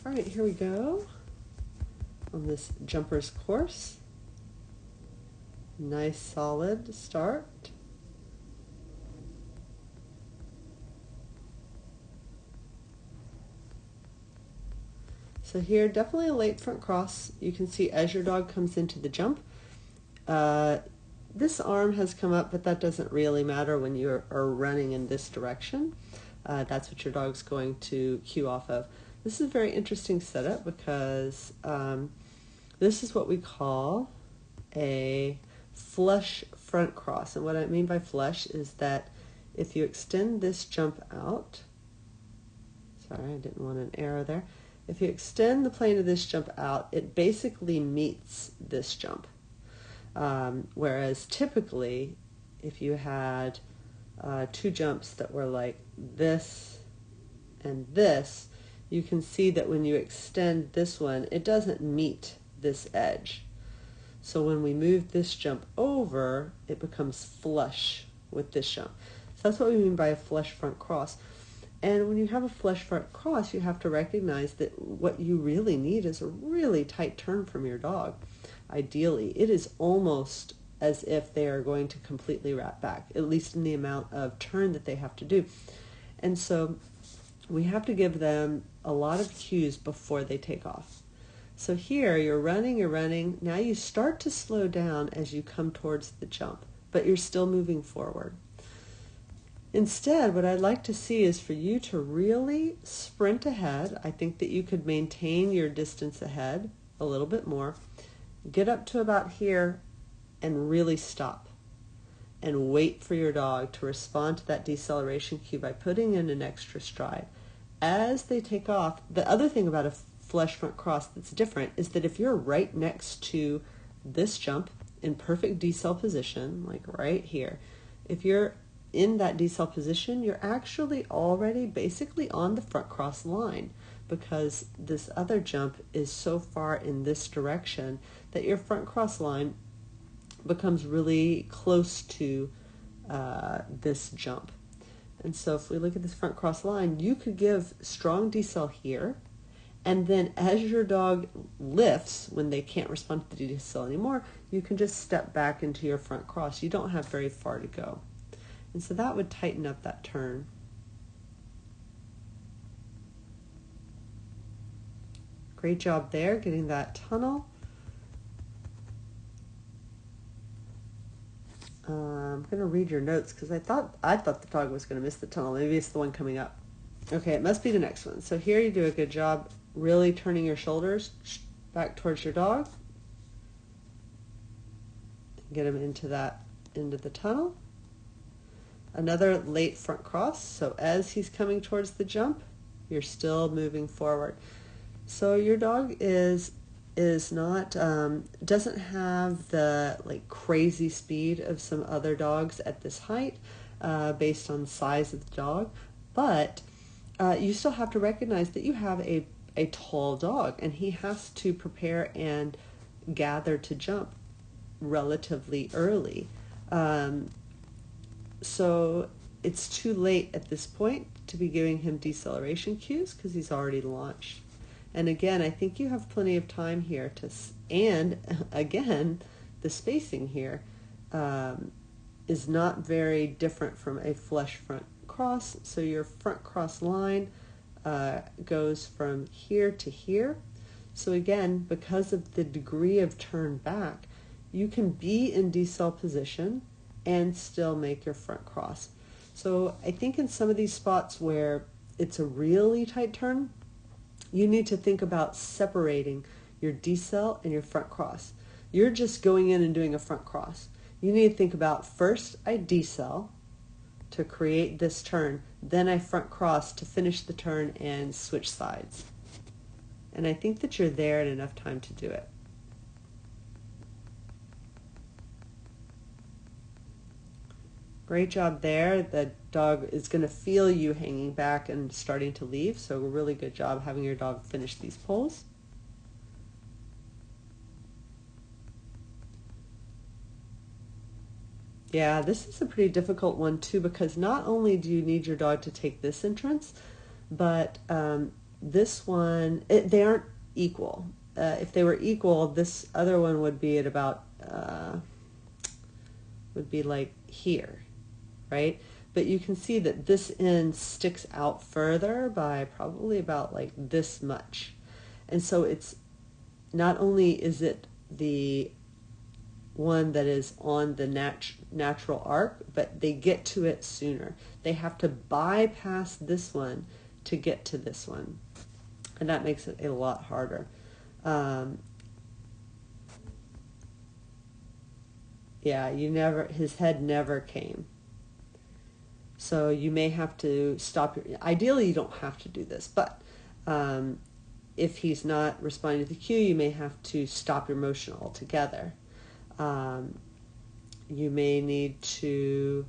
All right, here we go on this jumper's course. Nice solid start. So here, definitely a late front cross. You can see as your dog comes into the jump, this arm has come up, but that doesn't really matter when you are running in this direction. That's what your dog's going to cue off of. This is a very interesting setup because this is what we call a flush front cross. And what I mean by flush is that if you extend this jump out, sorry, I didn't want an arrow there. If you extend the plane of this jump out, it basically meets this jump. Whereas typically, if you had two jumps that were like this and this, you can see that when you extend this one, it doesn't meet this edge. So when we move this jump over, it becomes flush with this jump. So that's what we mean by a flush front cross. And when you have a flush front cross, you have to recognize that what you really need is a really tight turn from your dog. Ideally, it is almost as if they are going to completely wrap back, at least in the amount of turn that they have to do. And so we have to give them a lot of cues before they take off. So here, you're running. Now you start to slow down as you come towards the jump, but you're still moving forward. Instead, what I'd like to see is for you to really sprint ahead. I think that you could maintain your distance ahead a little bit more. Get up to about here and really stop and wait for your dog to respond to that deceleration cue by putting in an extra stride. As they take off, the other thing about a flush front cross that's different is that if you're right next to this jump in perfect decel position, like right here, if you're in that decel position, you're actually already basically on the front cross line because this other jump is so far in this direction that your front cross line becomes really close to this jump. And so if we look at this front cross line, you could give strong decel here, and then as your dog lifts, when they can't respond to the decel anymore, you can just step back into your front cross. You don't have very far to go. And so that would tighten up that turn. Great job there, getting that tunnel. I'm going to read your notes because I thought the dog was going to miss the tunnel. Maybe it's the one coming up. Okay, it must be the next one. So here you do a good job really turning your shoulders back towards your dog. Get him into the tunnel. Another late front cross. So as he's coming towards the jump, you're still moving forward. So your dog is not doesn't have the like crazy speed of some other dogs at this height based on the size of the dog, but you still have to recognize that you have a tall dog and he has to prepare and gather to jump relatively early. So it's too late at this point to be giving him deceleration cues because he's already launched. And again, I think you have plenty of time here and again, the spacing here is not very different from a flush front cross. So your front cross line goes from here to here. So again, because of the degree of turn back, you can be in decel position and still make your front cross. So I think in some of these spots where it's a really tight turn, you need to think about separating your decel and your front cross. You're just going in and doing a front cross. You need to think about first I decel to create this turn, then I front cross to finish the turn and switch sides. And I think that you're there in enough time to do it. Great job there. The dog is going to feel you hanging back and starting to leave, so a really good job having your dog finish these pulls. Yeah, this is a pretty difficult one too because not only do you need your dog to take this entrance, but this one, they aren't equal. If they were equal, this other one would be at about, would be like here, right? But you can see that this end sticks out further by probably about like this much. And so it's not only is it the one that is on the natural arc, but they get to it sooner. They have to bypass this one to get to this one. And that makes it a lot harder. Yeah, his head never came. So you may have to stop ideally you don't have to do this, but if he's not responding to the cue, you may have to stop your motion altogether. You may need to,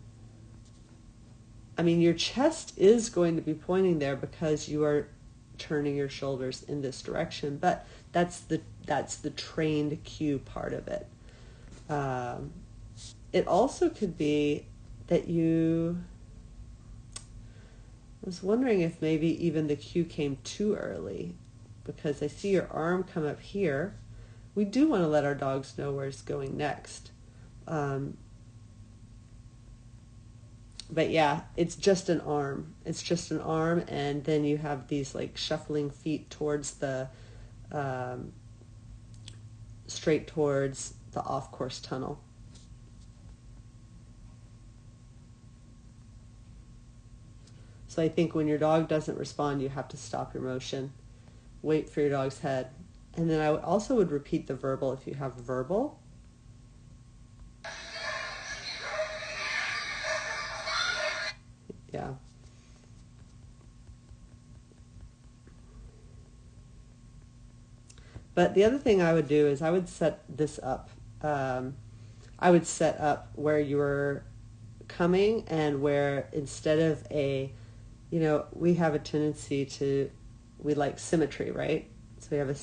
your chest is going to be pointing there because you are turning your shoulders in this direction, but that's the trained cue part of it. It also could be that I was wondering if maybe even the cue came too early, because I see your arm come up here. We do want to let our dogs know where it's going next. But yeah, it's just an arm. It's just an arm, and then you have these like shuffling feet towards the, straight towards the off-course tunnel. So I think when your dog doesn't respond, you have to stop your motion, wait for your dog's head. And then I also would repeat the verbal if you have verbal. Yeah. But the other thing I would do is I would set this up. I would set up where you were coming, and where instead of we have a tendency we like symmetry, right? So we have a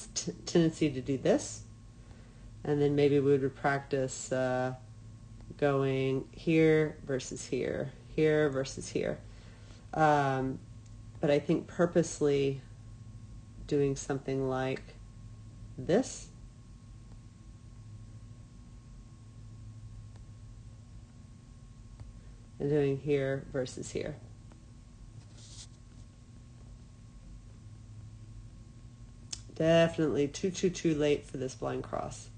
tendency to do this, and then maybe we would practice going here versus here, here versus here. But I think purposely doing something like this, and doing here versus here. Definitely too late for this blind cross.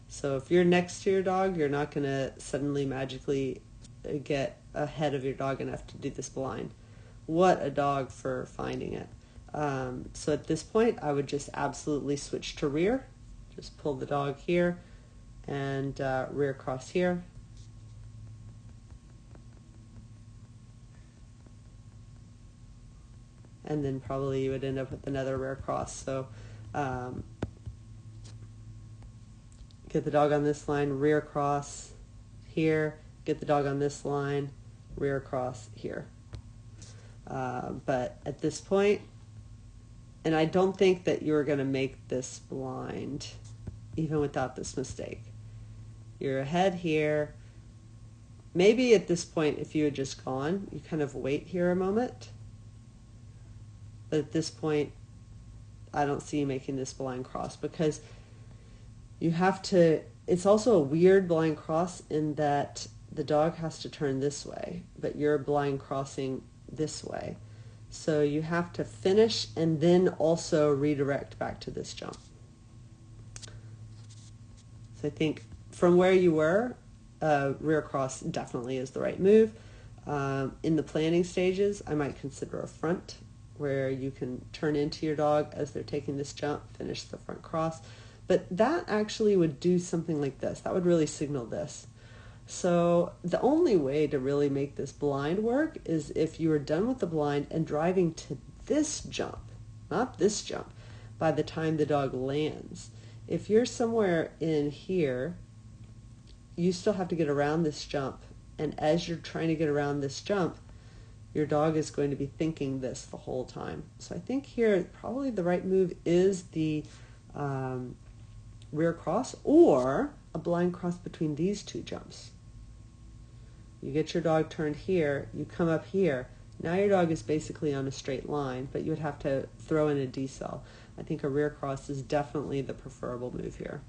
So if you're next to your dog, you're not going to suddenly magically get ahead of your dog enough to do this blind. What a dog for finding it. So at this point, I would just absolutely switch to rear. Just pull the dog here and rear cross here. And then probably you would end up with another rear cross. So get the dog on this line, rear cross here, get the dog on this line, rear cross here. But at this point, and I don't think that you're going to make this blind even without this mistake. You're ahead here. Maybe at this point, if you had just gone, you kind of wait here a moment. But at this point, I don't see you making this blind cross, because you have to, it's also a weird blind cross in that the dog has to turn this way, but you're blind crossing this way. So you have to finish and then also redirect back to this jump. So I think from where you were, rear cross definitely is the right move. In the planning stages, I might consider a front, where you can turn into your dog as they're taking this jump, finish the front cross. But that actually would do something like this. That would really signal this. So the only way to really make this blind work is if you are done with the blind and driving to this jump, not this jump, by the time the dog lands. If you're somewhere in here, you still have to get around this jump. And as you're trying to get around this jump, your dog is going to be thinking this the whole time. So I think here probably the right move is the rear cross, or a blind cross between these two jumps. You get your dog turned here, you come up here, Now your dog is basically on a straight line, but you would have to throw in a decel. I think a rear cross is definitely the preferable move here.